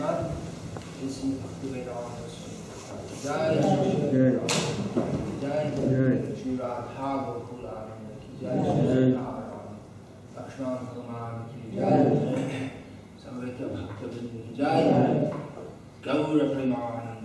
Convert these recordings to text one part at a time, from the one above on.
Bhakti Vikasa Swami Jai Jai Shri Radha Gokula Jai Jai Lakshman Kumar Jai Samrita Bhakti Jai Gaura Premanand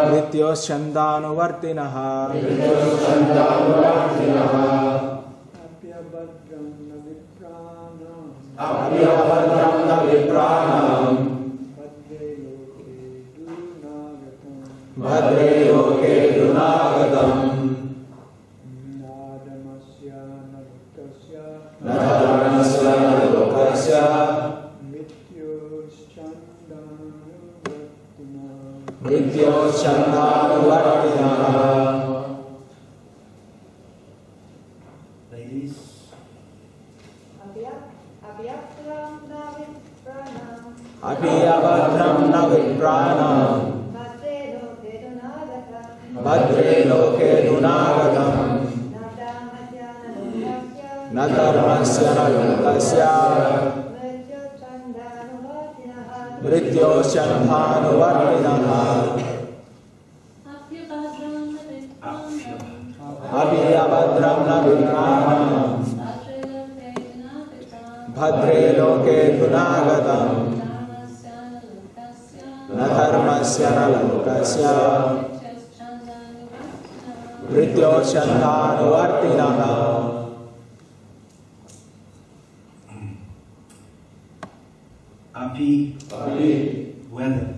मृत्योश्चन्दानुवर्तिनः Bhadre loke dunagatam. Nadharmasya nalokasya. Nityo chandhanuvartinaha. Ladies. Abhyabhadram na vipranam. Bhadre loke dunagatam. Nadharmasya nalokasya. Mrityo chandhanuvartinaha. Abhyabhadram na vipranam. Bhadre loke dunagatam. Nadharmasya nalokasya. Mrityo chandhanuvartinaha. Api, weather.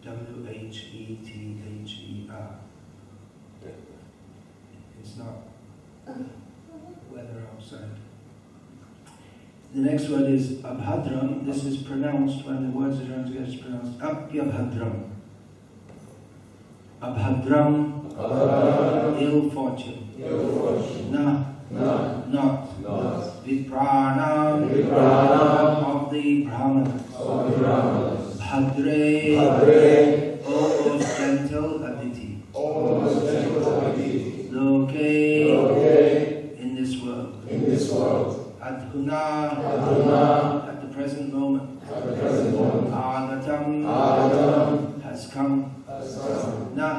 W-H-E-T-H-E-R. It's not weather outside. The next word is abhadram. This is pronounced, when the words are joined together, it's pronounced apyabhadram. Abhadram, ill fortune. Not. Vipranam, of the Brahmanas. Bhadre, O most gentle Aditi. Loke, in this world. Adhuna, at the present moment. Agatam, has come. Not.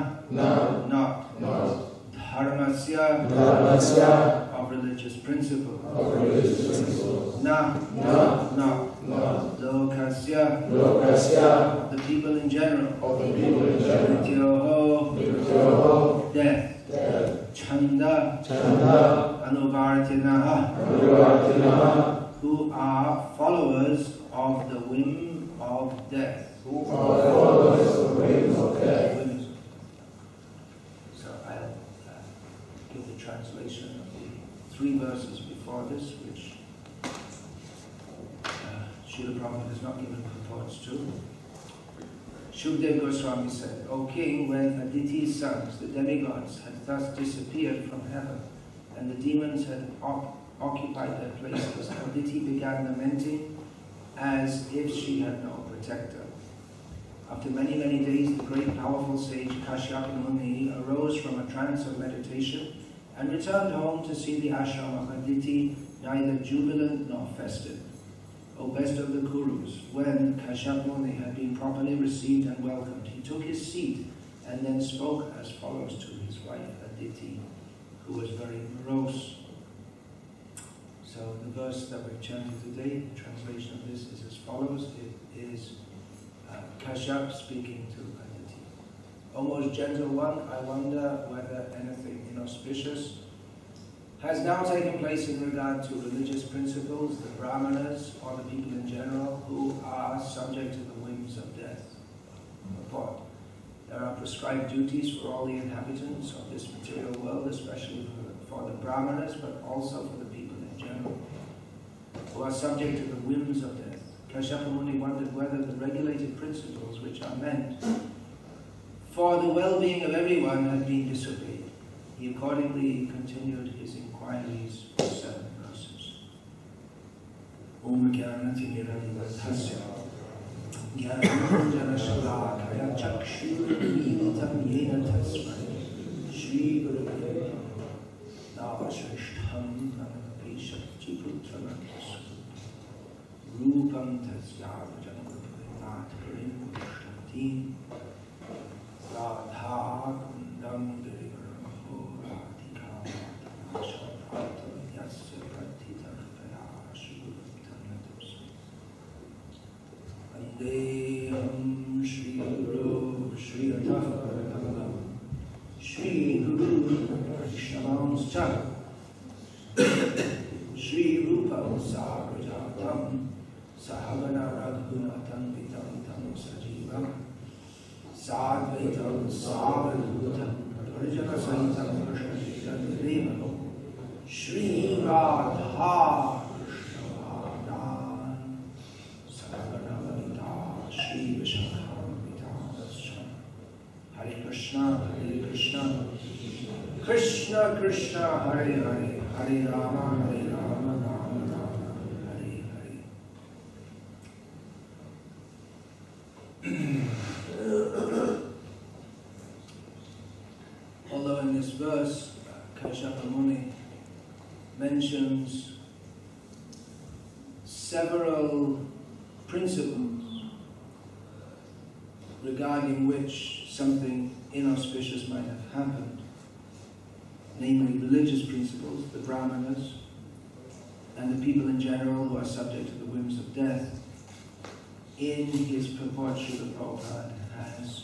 Dharmasya, of religious principle. Not. Lokasya, the people in general. Nityoho, death. Chanda, anuvartinaha, who are followers of the whim of death. So I'll give the translation of the 3 verses before this, which Srila Prabhupada has not given purports to. Shukdev Goswami said, O king, when Aditi's sons, the demigods, had thus disappeared from heaven, and the demons had occupied their places, Aditi began lamenting as if she had no protector. After many, many days, the great powerful sage Kashyapa Muni arose from a trance of meditation and returned home to see the ashram of Aditi neither jubilant nor festive. O best of the Kurus, when Kashyapa Muni had been properly received and welcomed, he took his seat and then spoke as follows to his wife Aditi, who was very morose. So the verse that we're chanting today, the translation of this is as follows. It is Kashyap speaking to Aditi. O most gentle one, I wonder whether anything inauspicious has now taken place in regard to religious principles, the Brahmanas, or the people in general, who are subject to the whims of death. Report. There are prescribed duties for all the inhabitants of this material world, especially for the Brahmanas, but also for the people in general, who are subject to the whims of death. Kashyapa Muni wondered whether the regulated principles which are meant for the well-being of everyone had been disobeyed. He accordingly continued his inquiries for 7 verses. Om Jnanati Nirantasya Jnananjana Shalakaya Chakshurimitam Yena Tasmai Shri Gurave Navashrishtham Namapeshakti Putranatasu Rupam Tasyavajanaprinat Karim Shakti Radha Kundam Devaraho Radhika Shavatam Yasya Pratita Kaya Shurutanatos Vandeham Shri Guru Shri Adhavaram Shri Guru Vaishnavanscha Shri Rupam Sagrajatam Sahavana Radhunatam Vitam Tam Sajivam Sadvaitam Savadhutam Parjana Sahitam Krishna Devam Shri Radha Shabhadan Sarvanavalita Shri Vishakhamita Hare Krishna Krishna Krishna Hare Hare Hare Rama Rama Rama Hare Hare. Although in this verse, Kashyapa Muni mentions several principles regarding which something inauspicious might have happened, namely religious principles, the brahmanas, and the people in general who are subject to the whims of death. In his purport, Srila Prabhupada has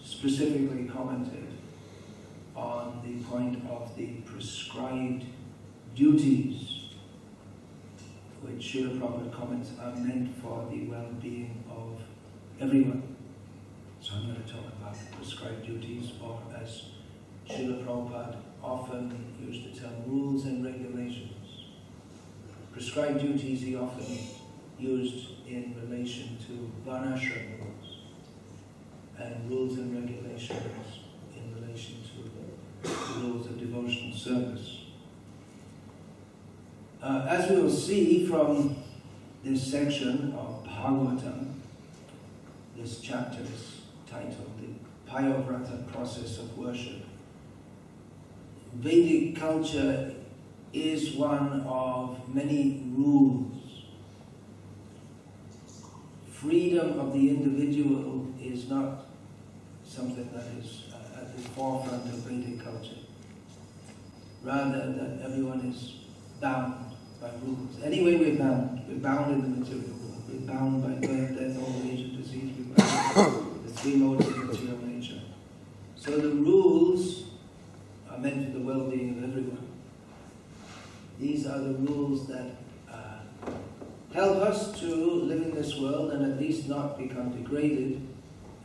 specifically commented on the point of the prescribed duties, which Srila Prabhupada comments are meant for the well-being of everyone. So I'm going to talk about prescribed duties, or as Srila Prabhupada often used the term, rules and regulations. Prescribed duties he often used in relation to varnashram rules, and rules and regulations in relation to the rules of devotional service. As we will see from this section of Bhagavatam, this chapter is titled the Payovrata Process of Worship. Vedic culture is one of many rules. Freedom of the individual is not something that is at the forefront of Vedic culture. Rather, that everyone is bound by rules. Anyway, we're bound. We're bound in the material world. We're bound by birth, death, old age, and disease. We're bound by the three modes of material nature. So the rules are meant for the well-being of everyone. These are the rules that help us to live in this world and at least not become degraded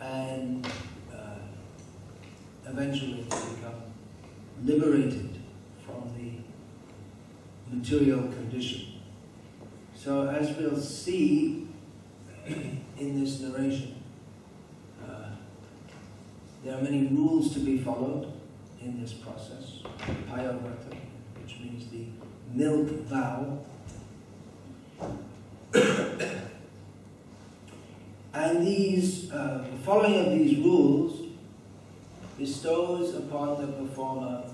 and eventually become liberated from the material condition. So as we'll see in this narration, there are many rules to be followed in this process. Payovrata, which means the milk vow. And these, the following of these rules bestows upon the performer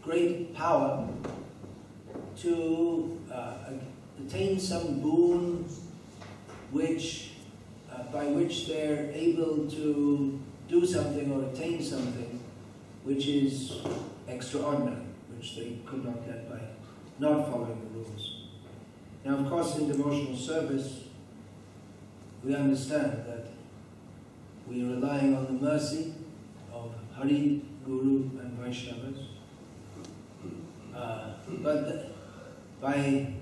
great power to attain some boon which, by which they're able to do something or attain something which is extraordinary, which they could not get by not following the rules. Now, of course, in devotional service, we understand that we are relying on the mercy of Hari, Guru, and Vaishnavas. But by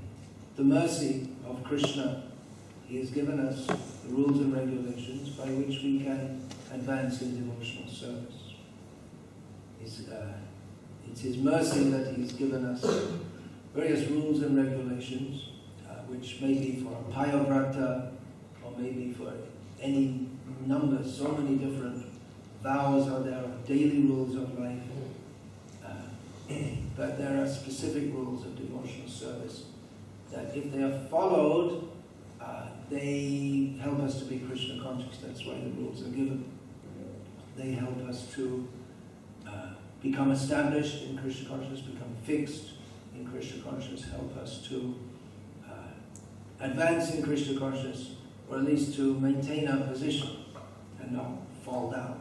the mercy of Krishna, he has given us the rules and regulations by which we can advance in devotional service. It's his mercy that he's given us various rules and regulations, which may be for a payovrata, or maybe for any number, so many different vows are there, daily rules of life. But there are specific rules of devotional service that if they are followed, they help us to be Krishna conscious. That's why the rules are given. They help us to become established in Krishna consciousness, become fixed in Krishna consciousness, help us to advance in Krishna consciousness, or at least to maintain our position and not fall down.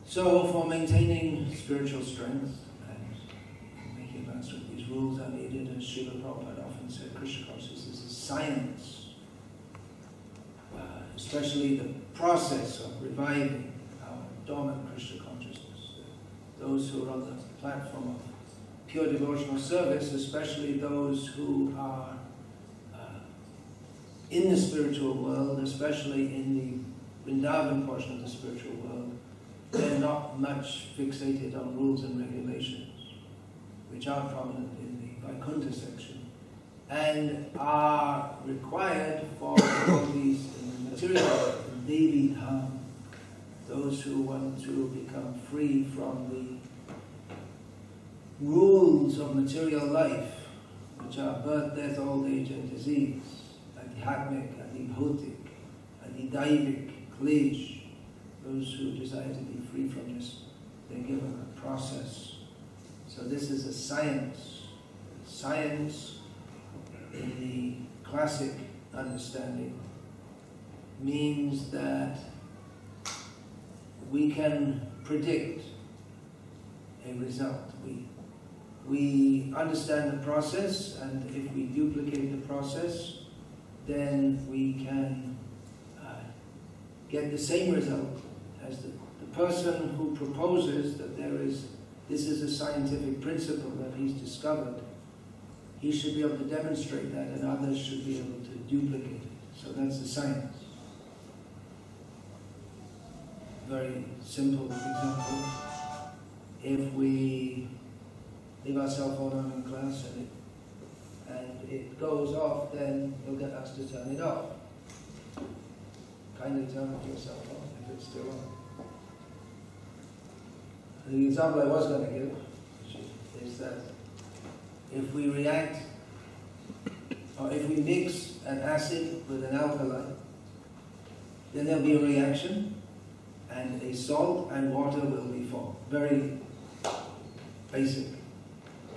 So, for maintaining spiritual strength and making advancement, these rules are needed, and Srila Prabhupada often said Krishna consciousness is a science, especially the process of reviving our dormant Krishna consciousness. Those who are on the platform of pure devotional service, especially those who are in the spiritual world, especially in the Vrindavan portion of the spiritual world, they're not much fixated on rules and regulations, which are prominent in the Vaikuntha section, and are required for devotees in the material world, the Devi Dham, those who want to become free from the rules of material life, which are birth, death, old age, and disease, adhyatmic, adibhutic, adidaivik, klish. Those who desire to be free from this, they're given a process. So this is a science. Science, in the classic understanding, means that we can predict a result. We understand the process, and if we duplicate the process, then we can get the same result as the person who proposes that this is a scientific principle that he's discovered. He should be able to demonstrate that, and others should be able to duplicate it. So that's the science. Very simple example. If we leave our cell phone on in class and it goes off, then you'll get us to turn it off. Kindly turn off your cell phone if it's still on. The example I was going to give is that if we react, or if we mix an acid with an alkali, then there'll be a reaction, and a salt and water will be formed. Very basic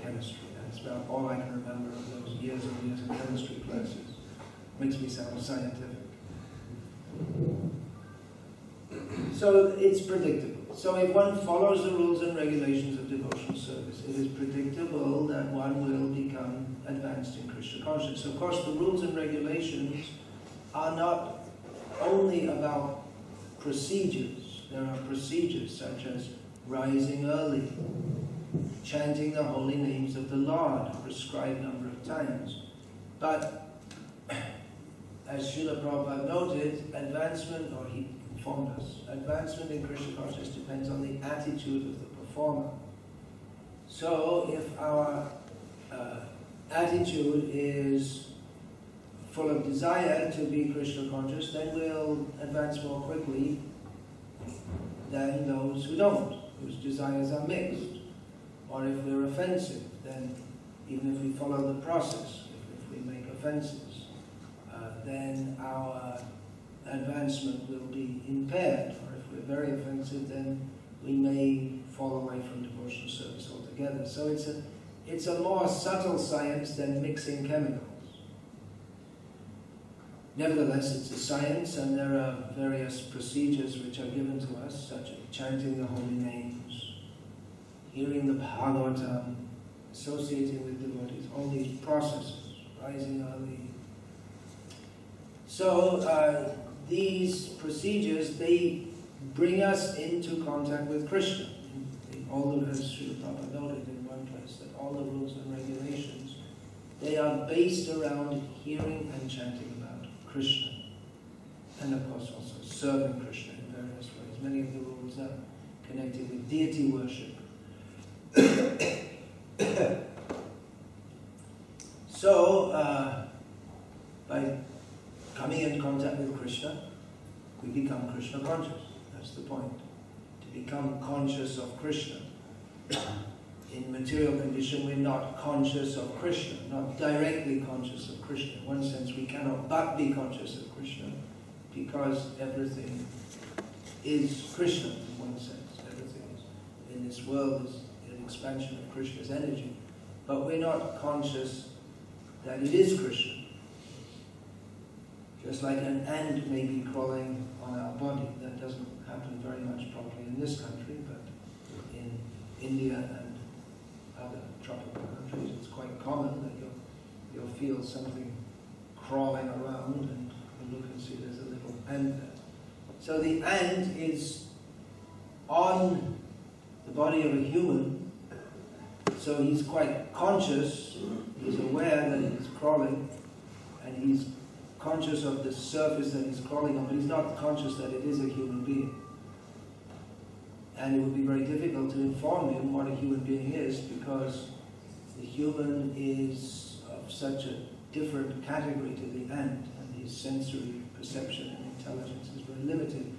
chemistry. That's about all I can remember of those years and years of chemistry classes. Makes me sound scientific. So it's predictable. So if one follows the rules and regulations of devotional service, it is predictable that one will become advanced in Krishna consciousness. Of course, the rules and regulations are not only about procedures. There are procedures such as rising early, chanting the holy names of the Lord a prescribed number of times. But as Srila Prabhupada noted, advancement, or he informed us, advancement in Krishna consciousness depends on the attitude of the performer. So if our attitude is full of desire to be Krishna conscious, then we'll advance more quickly than those who don't, whose desires are mixed. Or if we're offensive, then even if we follow the process, if we make offenses, then our advancement will be impaired. Or if we're very offensive, then we may fall away from devotional service altogether. So it's a more subtle science than mixing chemicals. Nevertheless, it's a science, and there are various procedures which are given to us, such as chanting the holy names, hearing the Bhagavatam, associating with devotees, all these processes, rising early. So these procedures, they bring us into contact with Krishna. All the, as Srila Prabhupada noted in one place, that all the rules and regulations, they are based around hearing and chanting about Krishna. And of course also serving Krishna in various ways. Many of the rules are connected with deity worship. So, by coming in contact with Krishna, we become Krishna conscious. That's the point. To become conscious of Krishna. In material condition, we're not conscious of Krishna, not directly conscious of Krishna. In one sense, we cannot but be conscious of Krishna, because everything is Krishna in one sense. Everything is, in this world is an expansion of Krishna's energy. But we're not conscious that it is Krishna. Just like an ant may be crawling on our body. That doesn't happen very much probably in this country, but in India and other tropical countries, it's quite common that you'll feel something crawling around, and you look and see there's a little ant there. So the ant is on the body of a human, so he's quite conscious, he's aware that he's crawling, and he's conscious of the surface that he's crawling on, but he's not conscious that it is a human being. And it would be very difficult to inform him what a human being is, because the human is of such a different category to the ant, and his sensory perception and intelligence is very limited.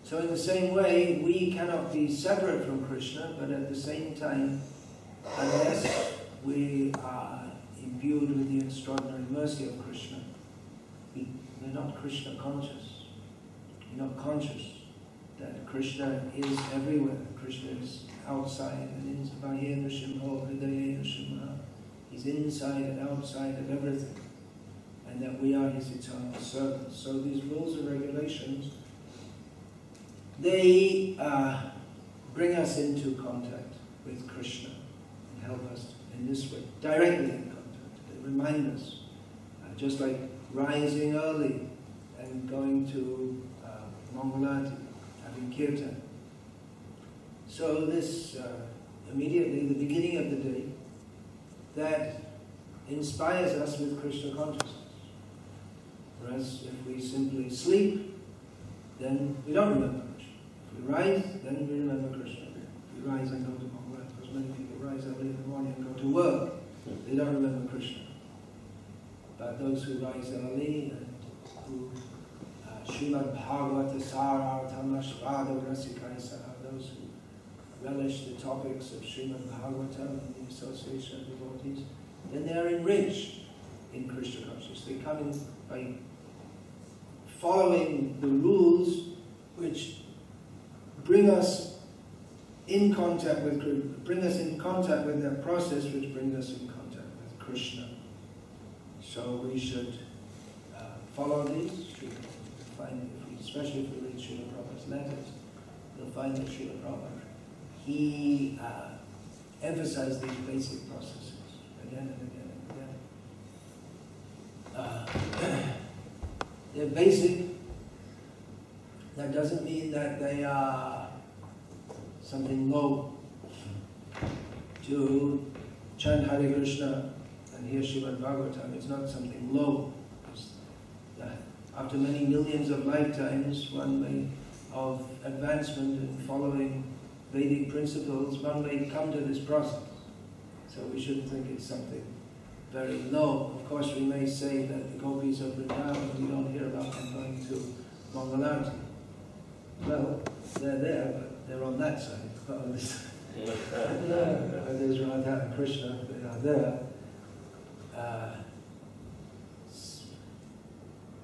So in the same way, we cannot be separate from Krishna, but at the same time, unless we are imbued with the extraordinary mercy of Krishna, we're not Krishna conscious. We're not conscious that Krishna is everywhere. Krishna is outside and inside. He's inside and outside of everything, and that we are his eternal servants. So these rules and regulations, they bring us into contact with Krishna and help us in this way, directly in contact. They remind us, just like rising early and going to Mangalati, having kirtan. So this immediately, the beginning of the day, that inspires us with Krishna consciousness. Whereas if we simply sleep, then we don't remember Krishna. If we rise, then we remember Krishna. If we rise and go to Mangalati, because many people rise early in the morning and go to work, they don't remember Krishna. But those who rise early and who Srimad Bhagavata Sarartham Ashvada Rasikaisa, those who relish the topics of Srimad Bhagavatam and the association of devotees, then they are enriched in Krishna consciousness. They come in by following the rules which bring us in contact with that process which brings us in contact with Krishna. So we should follow these. Especially if we read Srila Prabhupada's letters, you'll find that Srila Prabhupada, he emphasized these basic processes again and again and again. They're basic. That doesn't mean that they are something low. To chant Hare Krishna and hear Srimad Bhagavatam, it's not something low. After many millions of lifetimes, of advancement in following Vedic principles, one may come to this process. So we shouldn't think it's something very low. Of course, we may say that the gopis of Vrindavan, we don't hear about them going to Mangalarti. Well, they're there, but they're on that side, not on this side. There's Radha and Krishna, they are there.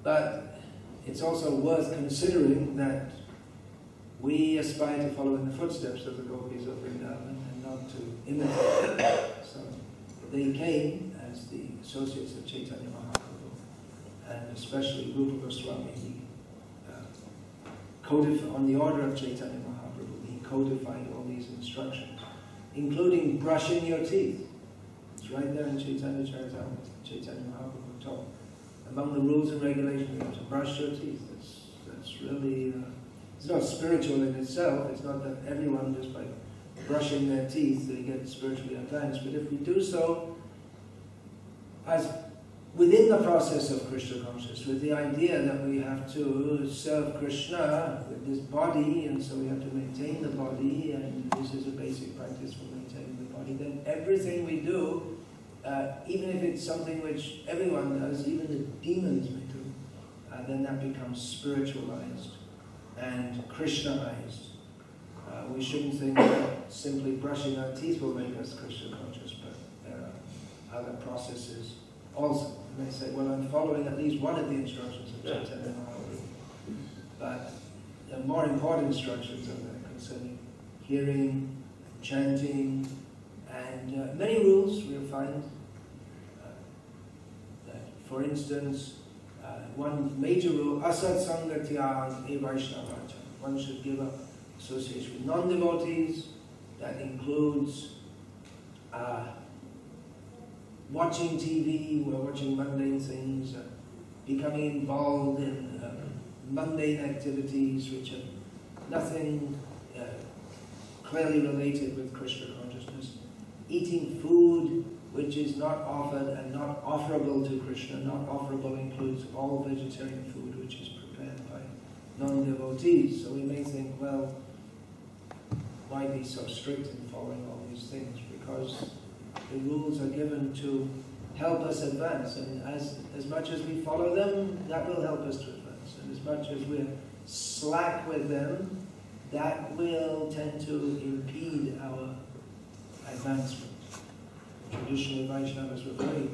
But it's also worth considering that we aspire to follow in the footsteps of the gopis of Vrindavan and not to imitate them. So they came as the associates of Chaitanya Mahaprabhu, and especially Rupa Goswami. He on the order of Chaitanya Mahaprabhu, he codified all these instructions, including brushing your teeth. It's right there in Chaitanya Charitamrita. Chaitanya Mahaprabhu taught. Among the rules and regulations, you have to brush your teeth. That's really, it's not spiritual in itself. It's not that everyone, just by brushing their teeth, they get spiritually advanced. But if we do so, as within the process of Krishna consciousness, with the idea that we have to serve Krishna with this body, and so we have to maintain the body, and this is a basic practice for maintaining the body, then everything we do, even if it's something which everyone does, even the demons may do, then that becomes spiritualized and Krishnaized. We shouldn't think that simply brushing our teeth will make us Krishna conscious, but there are other processes also. You may say, well, I'm following at least one of the instructions of Chaitanya Mahaprabhu, but there are more important instructions of that concerning hearing, chanting, and many rules we'll find. For instance, one major rule, asat sangatyam e vaishnavacha. One should give up association with non-devotees. That includes watching TV, we're watching mundane things, becoming involved in mundane activities which have nothing clearly related with Krishna consciousness. Eating food which is not offered and not offerable to Krishna. Not offerable includes all all vegetarian food which is prepared by non-devotees. So we may think, well, why be so strict in following all these things? Because the rules are given to help us advance, and as much as we follow them, that will help us to advance. And as much as we're slack with them, that will tend to impede our advancement. Traditionally, Vaishnavas were very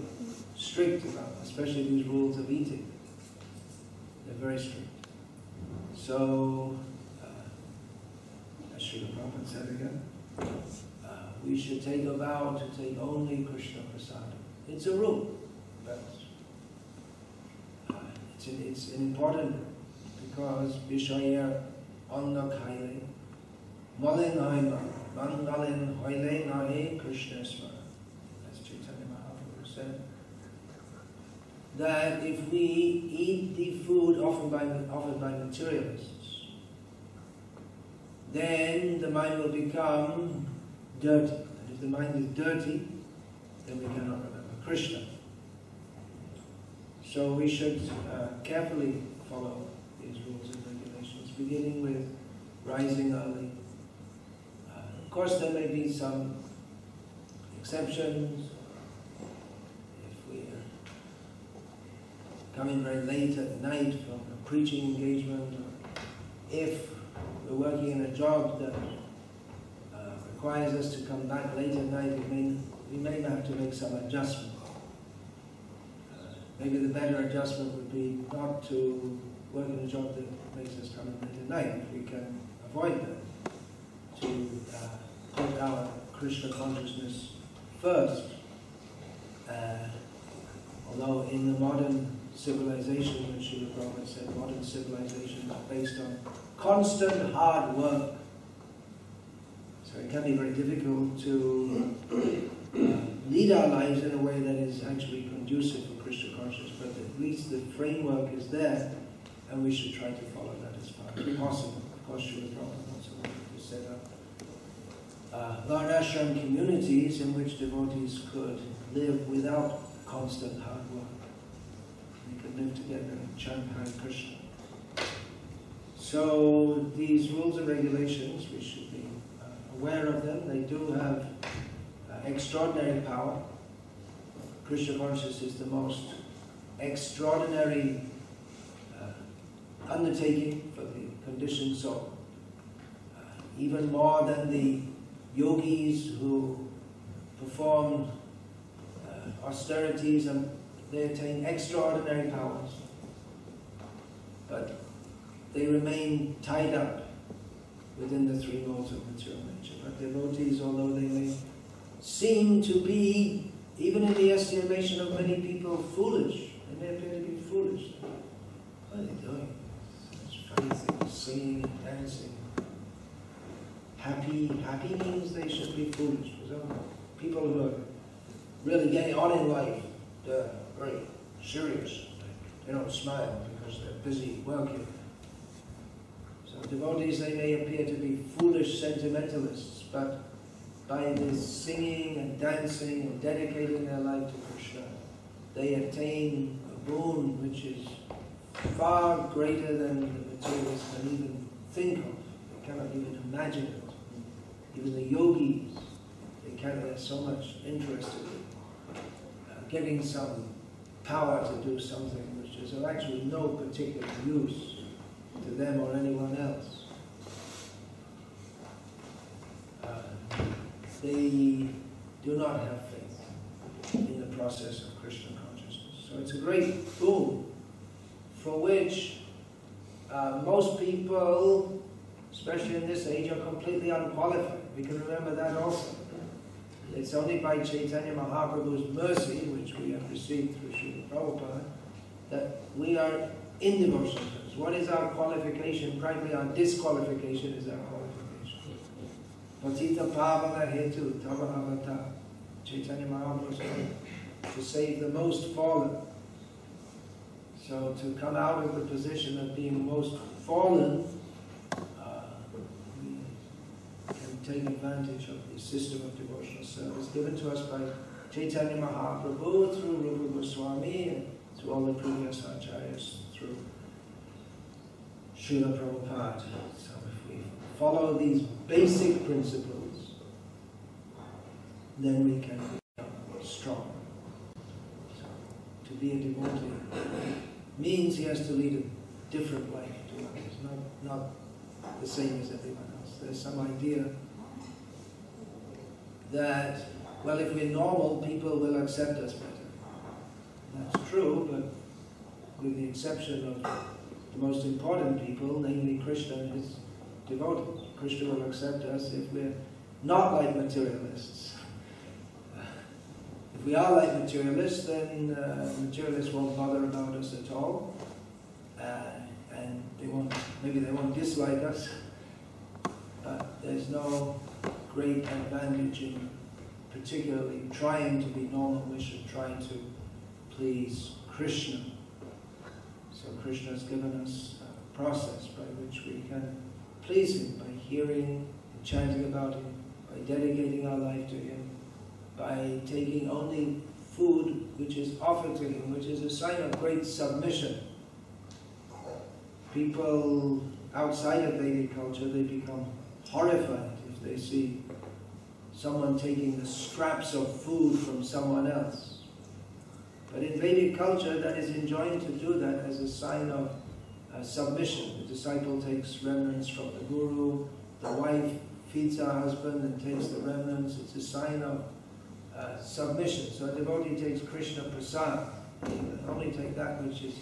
strict about, especially these rules of eating. They're very strict. So, as Srila Prabhupada said again, we should take a vow to take only Krishna Prasad. It's a rule, but it's important because Vishaya Anna Kaile Malin Haima Mangalin Hoile Nahe Krishna Smara. As Chaitanya Mahaprabhu said, that if we eat the food offered by materialists, then the mind will become dirty. And if the mind is dirty, then we cannot remember Krishna. So we should carefully follow these rules and regulations, beginning with rising early. Of course, there may be some exceptions. If we are coming very late at night from a preaching engagement, or if we're working in a job that requires us to come back late at night, we may have to make some adjustment. Maybe the better adjustment would be not to work in a job that makes us come in late at night. If we can avoid that, to put our Krishna consciousness first. Although in the modern civilization, which Srila Prabhupada said, modern civilization is based on constant hard work. So it can be very difficult to lead our lives in a way that is actually conducive for Krishna consciousness, but at least the framework is there, and we should try to follow that as far as possible. Of course, Srila Prabhupada also wanted to set up Varnashram communities in which devotees could live without constant hard work. They could live together and chant Hare Krishna. So these rules and regulations, we should be aware of them. They do have extraordinary power. Krishna consciousness is the most extraordinary undertaking for the conditioned soul. Even more than the yogis who perform austerities, and they attain extraordinary powers. But they remain tied up within the three modes of material nature. But devotees, although they may seem to be, even in the estimation of many people, foolish, and they appear to be foolish. What are they doing? Such funny things, singing and dancing. Happy means they should be foolish. So people who are really getting on in life, they're very serious. They don't smile because they're busy working. So devotees, they may appear to be foolish sentimentalists, but by this singing and dancing and dedicating their life to Krishna, they attain a boon which is far greater than the materialists can even think of. They cannot even imagine it. Even the yogis, they're so much interested in giving some power to do something which is of actually no particular use to them or anyone else. They do not have faith in the process of Krishna consciousness. So it's a great boon for which most people, especially in this age, are completely unqualified. We can remember that also. It's only by Chaitanya Mahaprabhu's mercy, which we have received through Srila Prabhupada, that we are in devotional service. What is our qualification? Primarily our disqualification is our qualification. Patita pavana hetu tava avata. Chaitanya Mahaprabhu said, to save the most fallen. So to come out of the position of being most fallen, take advantage of the system of devotional service given to us by Chaitanya Mahaprabhu through Rupa Goswami and through all the previous acharyas Srila Prabhupada. So if we follow these basic principles, then we can become strong. So, to be a devotee means he has to lead a different life to others, not the same as everyone else. There's some idea that, well, if we're normal, people will accept us better. That's true, but with the exception of the most important people, namely Krishna and his devotees. Krishna will accept us if we're not like materialists. If we are like materialists, then materialists won't bother about us at all, and maybe they won't dislike us, but there's no great advantage in particularly trying to be normal. We should try to please Krishna. So Krishna has given us a process by which we can please him, by hearing and chanting about him, by dedicating our life to him, by taking only food which is offered to him, which is a sign of great submission. People outside of Vedic culture, they become horrified if they see someone taking the scraps of food from someone else. But in Vedic culture, that is enjoined to do that as a sign of submission. The disciple takes remnants from the guru, the wife feeds her husband and takes the remnants. It's a sign of submission. So a devotee takes Krishna prasad. He can only take that which is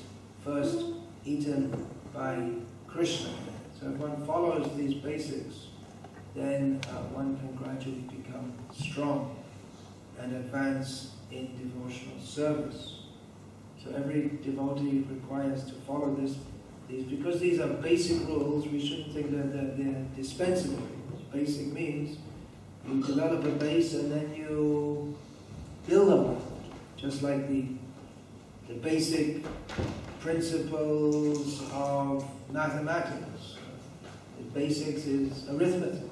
first eaten by Krishna. So if one follows these basics, then one can gradually become strong and advance in devotional service. So every devotee requires to follow these, because these are basic rules. We shouldn't think that they're dispensable rules. Basic means you develop a base and then you build on it, just like the basic principles of mathematics. The basics is arithmetic.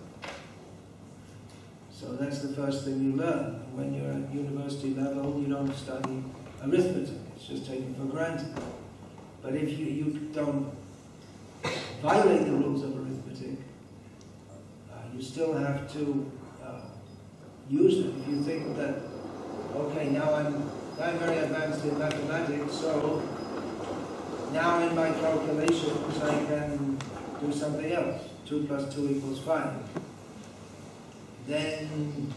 So that's the first thing you learn. When you're at university level, you don't study arithmetic. It's just taken for granted. But if you don't violate the rules of arithmetic, you still have to use them. If you think that, okay, now I'm very advanced in mathematics, so now in my calculations I can do something else. 2 plus 2 equals 5. Then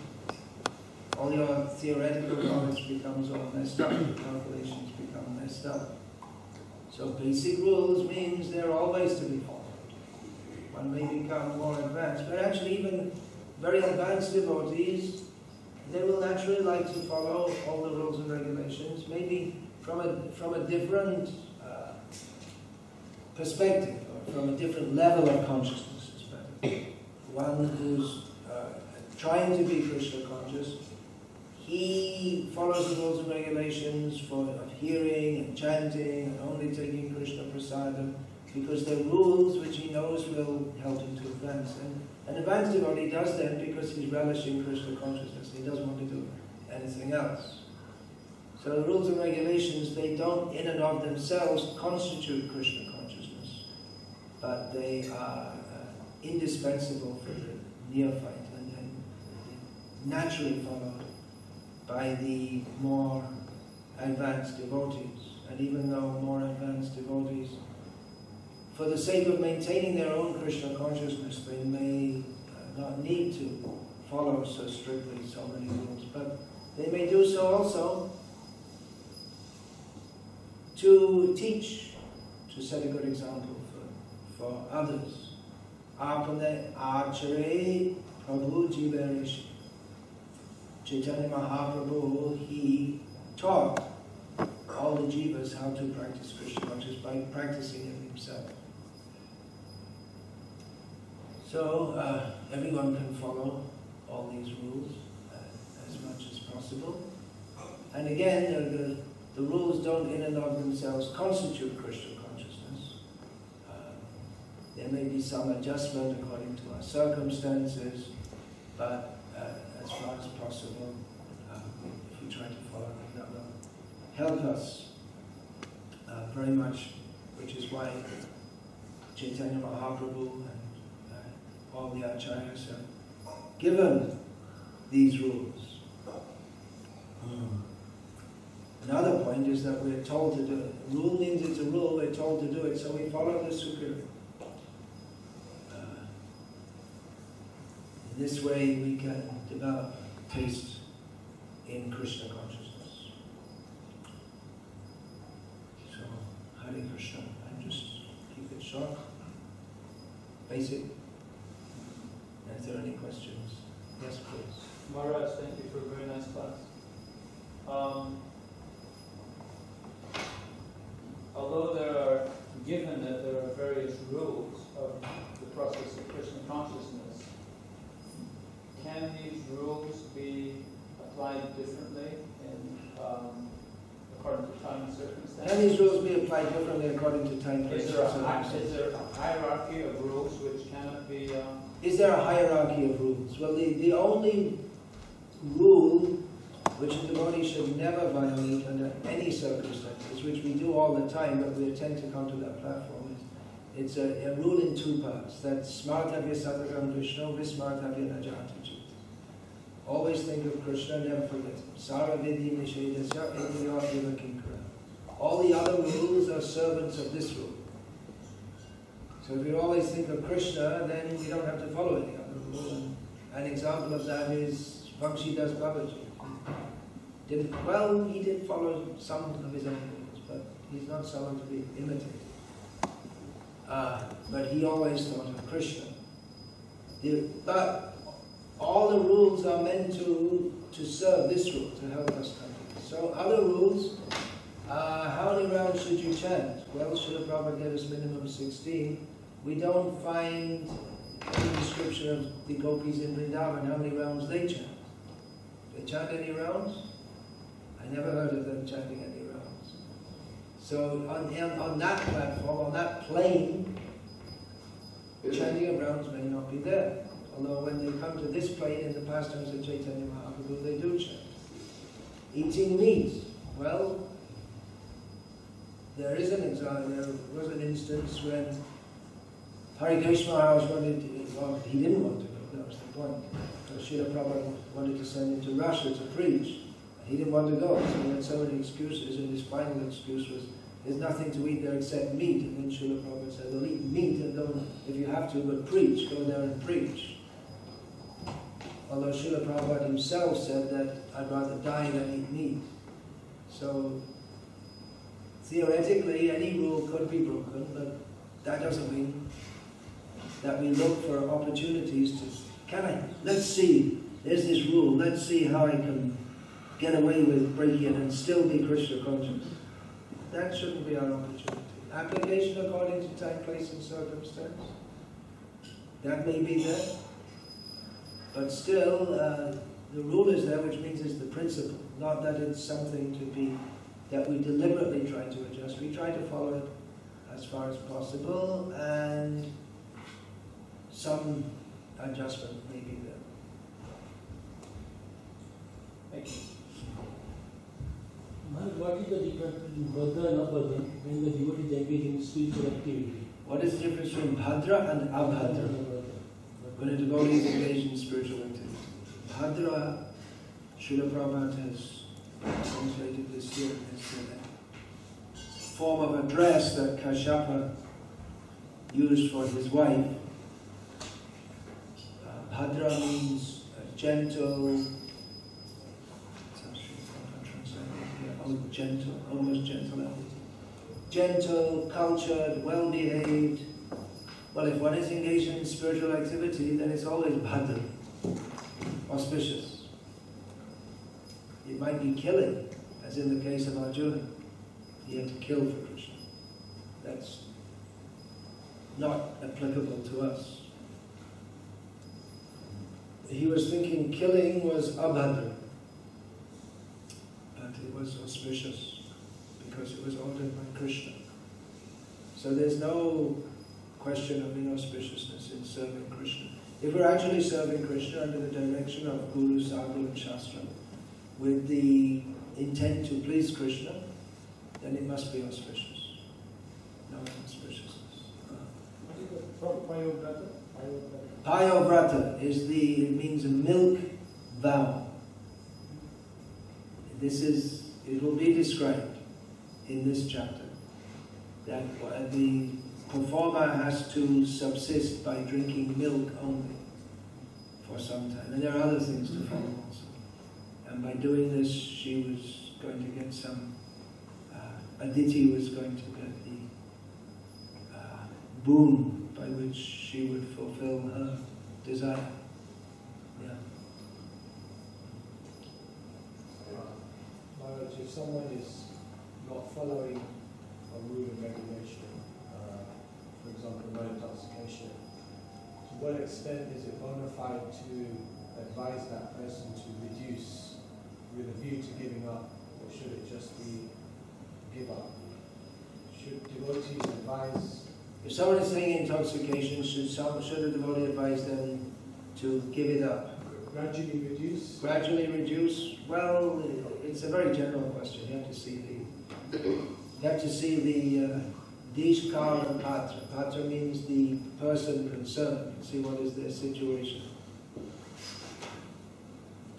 all your theoretical knowledge becomes all messed up, your calculations become messed up. So basic rules means they're always to be followed. One may become more advanced, but actually even very advanced devotees, they will naturally like to follow all the rules and regulations, maybe from a different perspective, or from a different level of consciousness is better. One who's trying to be Krishna conscious, he follows the rules and regulations of hearing and chanting and only taking Krishna prasadam, because they're rules which he knows will help him to advance. And an advanced devotee does them because he's relishing Krishna consciousness. He doesn't want to do anything else. So the rules and regulations, they don't in and of themselves constitute Krishna consciousness, but they are indispensable for the neophyte and naturally followed by the more advanced devotees. And even though more advanced devotees, for the sake of maintaining their own Krishna consciousness, they may not need to follow so strictly so many rules, but they may do so also to teach, to set a good example for others. Apane achare Prabhu Jiverishi. Chaitanya Mahaprabhu, he taught all the jivas how to practice Krishna consciousness by practicing it himself. So everyone can follow all these rules as much as possible. And again, the rules don't in and of themselves constitute Krishna consciousness. There may be some adjustment according to our circumstances, but as far as possible, if we try to follow them, that will help us very much, which is why Chaitanya Mahaprabhu and all the acharyas have given these rules. Another point is that we're told to do it. Rule means it's a rule, we're told to do it, so we follow the superior. In this way we can develop taste in Krishna consciousness. So, Hare Krishna, and just keep it short, basic. If there are any questions, yes please. Maharaj, thank you for a very nice class. Although given that there are various rules of the process of Krishna consciousness, can these rules be applied differently according to time and circumstances? Can these rules be applied differently according to time, place, and circumstances? Is there a hierarchy of rules which cannot be... Is there a hierarchy of rules? Well, the only rule which a devotee should never violate under any circumstances, which we do all the time, but we attempt to come to that platform, it's a rule in two parts. That's Smartavya Satakam Krishna, Vismartavya Najatachit. Always think of Krishna, never forget him. Saravidhi Nishedasya Indriya Kinkara. All the other rules are servants of this rule. So if you always think of Krishna, then you don't have to follow any other rule. And an example of that is Bhakshidas Babaji. He did follow some of his own rules, but he's not someone to be imitated. But he always thought of Krishna. But all the rules are meant to serve this rule, to help us come to this. So other rules, how many rounds should you chant? Well, Srila Prabhupada gave us minimum 16. We don't find any description of the gopis in Vrindavan, how many rounds they chant. They chant any rounds? I never heard of them chanting any rounds. So on that platform, on that plane, chanting of rounds may not be there. Although when they come to this plane in the pastimes of Chaitanya Mahaprabhu, they do chant. Eating meat. Well, there is an example, there was an instance when Harikesh Maharaj wanted to, he didn't want to go, that was the point. So Srila Prabhupada wanted to send him to Russia to preach. He didn't want to go, so he had so many excuses, and his final excuse was, there's nothing to eat there except meat. And then Srila Prabhupada said, well, eat meat and don't, if you have to, but preach, go there and preach. Although Srila Prabhupada himself said that I'd rather die than eat meat. So theoretically, any rule could be broken, but that doesn't mean that we look for opportunities to, let's see, there's this rule, let's see how I can get away with breaking it and still be Krishna conscious. That shouldn't be our opportunity. Application according to time, place and circumstance, that may be there. But still, the rule is there, which means it's the principle, not that it's something to be, that we deliberately try to adjust. We try to follow it as far as possible, and some adjustment may be there. Thank you. What is the difference between Bhadra and Abhadra when the devotee is engaged in spiritual activity? What is the difference between Bhadra and Abhadra when a devotee is engaged in spiritual activity? Bhadra, Srila Prabhupada has translated this here as a form of a dress that Kashyapa used for his wife. Bhadra means gentle, gentle, almost gentle, gentle, cultured, well-behaved. Well, if one is engaged in spiritual activity, then it's always Bhadra, auspicious. It might be killing, as in the case of Arjuna. He had to kill for Krishna. That's not applicable to us. He was thinking killing was Abhadra, but it was auspicious because it was ordered by Krishna. So there's no question of inauspiciousness in serving Krishna. If we're actually serving Krishna under the direction of Guru, Sadhu and Shastra, with the intent to please Krishna, then it must be auspicious. No inauspiciousness. Payovrata is it means a milk vow. It will be described in this chapter, that the performer has to subsist by drinking milk only for some time. And there are other things to follow also. And by doing this, she was going to get some, Aditi was going to get the boon by which she would fulfill her desire. Yeah. Maharaj, if someone is not following a rule and regulation, for example, no intoxication, to what extent is it bona fide to advise that person to reduce with a view to giving up, or should it just be give up? Should devotees advise? If someone is saying intoxication, should a devotee advise them to give it up? Gradually reduce? Gradually reduce? Well, it's a very general question. You have to see the Dish, Kal and Patra. Patra means the person concerned. See what is their situation.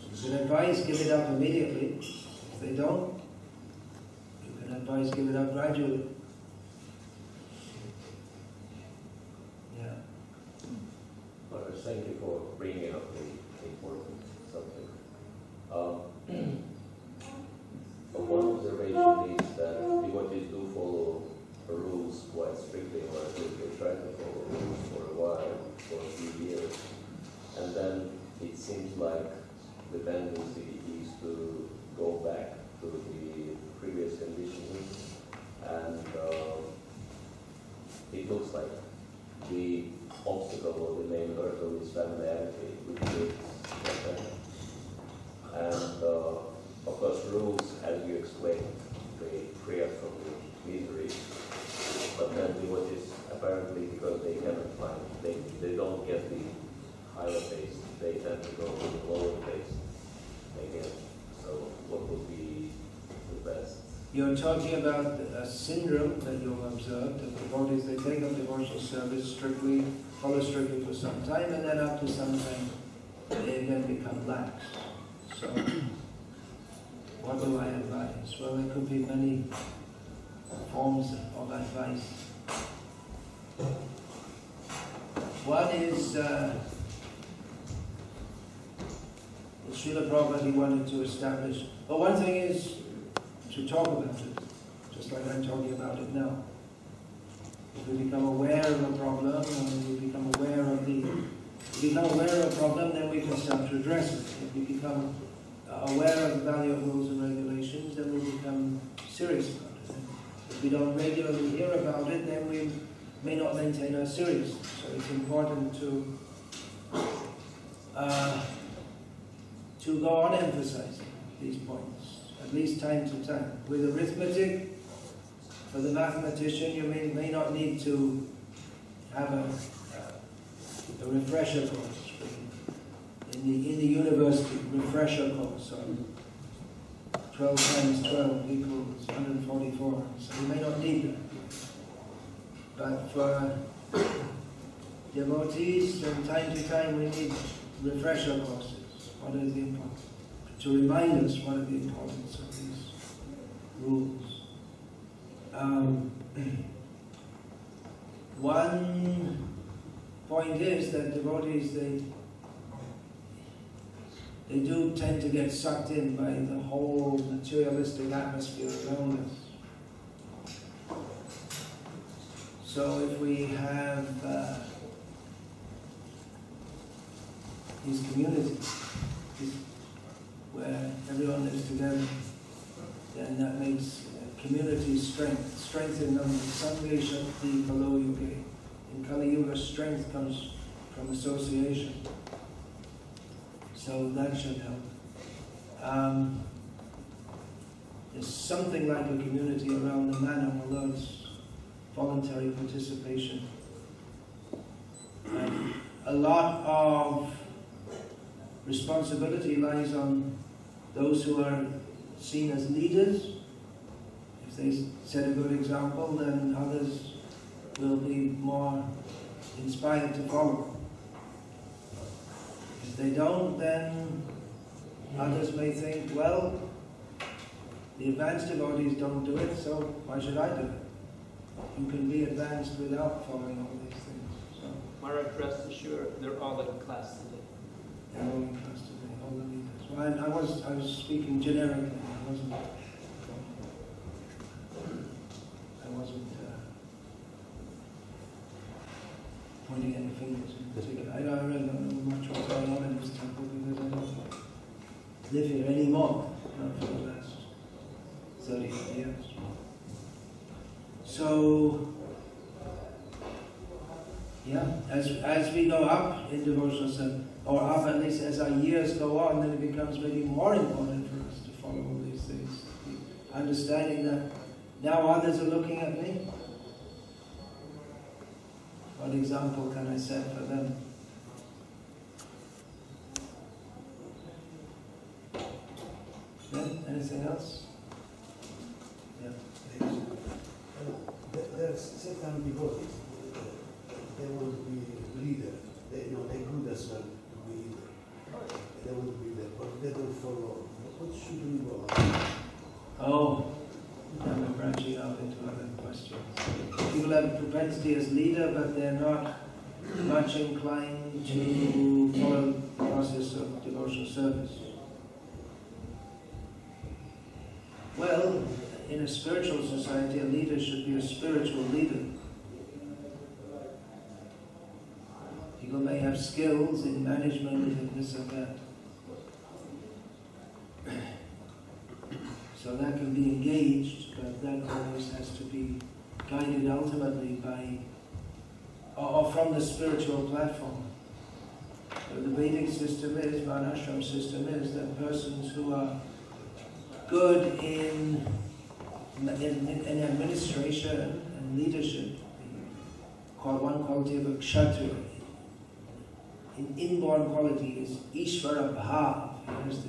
You can advise give it up immediately. If they don't, you can advise give it up gradually. Yeah. Well, thank you for bringing up the important subject. One observation is that devotees do follow the rules quite strictly, or at least they try to follow rules for a while, for a few years, and then it seems like the tendency is to go back to the previous conditions, and it looks like the obstacle or the main hurdle is familiarity with this. And of course, rules, as you explained, they free us from the misery. But then devotees, apparently, because they cannot find, they don't get the higher pace, they tend to go to the lower pace again. So what would be the best? You're talking about a syndrome that you've observed, that devotees, they take up devotional service strictly, follow strictly for some time, and then after some time, they again become lax. So, what do I advise? Well, there could be many forms of advice. One is, Srila Prabhupada, he wanted to establish, but one thing is to talk about it, just like I'm talking about it now. If we become aware of a problem, and we become aware of a problem, then we can start to address it. If we become aware of the value of rules and regulations, then we become serious about it. If we don't regularly hear about it, then we may not maintain our seriousness. So it's important to go on emphasizing these points, at least time to time. With arithmetic, for the mathematician, you may not need to have a refresher course. In the university, refresher course on 12 times 12 equals 144. So you may not need that. But for devotees, from time to time we need refresher courses. What is the importance? To remind us what is the importance of these rules. One point is that devotees, they do tend to get sucked in by the whole materialistic atmosphere around us. So if we have these communities where everyone lives together, then that makes community strength in numbers. Sangha Shakti Kalo Yuge. In Kali Yuga, strength comes from association. So that should help. There's something like a community around the manor, although it's voluntary participation. And a lot of responsibility lies on those who are seen as leaders. If they set a good example, then others will be more inspired inspired to follow. If they don't, then others may think, well, the advanced devotees don't do it, so why should I do it? You can be advanced without following all these things. So, Maharaj, rest assured, they're all in class today. they're all in class today, all the leaders. Well, I was speaking generically. I wasn't pointing any fingers in particular. I really don't know much what's going on in this temple because I don't live here anymore, not for the last 38 years. So, yeah, as we go up in devotional service, or up at least as our years go on, then it becomes maybe more important for us to follow all these things. Understanding that now others are looking at me. What example can I set for them? Yeah? Anything else? Yeah. There's certain devotees, they want to be leader. They good as well to be leader. They want to be there, but they don't follow. What should we go on? Oh, now we're branching out into other questions. People have a propensity as leader, but they're not much inclined to follow the process of devotional service. Well, in a spiritual society, a leader should be a spiritual leader. People may have skills in management and this and that. So that can be engaged, but that always has to be guided ultimately by, or from the spiritual platform. So the Vedic system is, Varnashram system is, that persons who are good in administration and leadership, called one quality of a kshatriya, an inborn quality is Ishvara Bhav, it is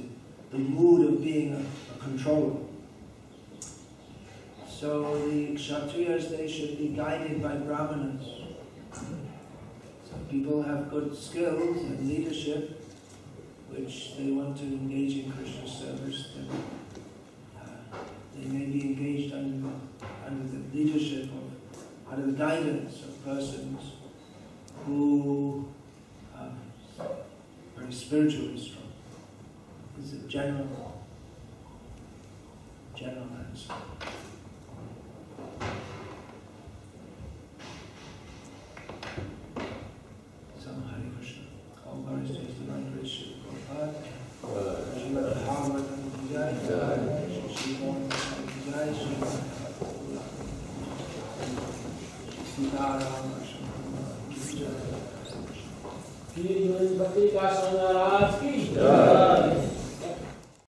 the mood of being a controller. So the kshatriyas, they should be guided by brahmanas. So people have good skills and leadership, which they want to engage in Krishna service. Then, they may be engaged under the leadership of, under the guidance of persons who are very spiritually strong. This is a general answer. So, Hare Krishna. All glories to His divine grace, Srila Prabhupada. Srila Bhagavatam Jai. Srila Jai. Sitaram Hashem. Bhakti Vikasa Swami की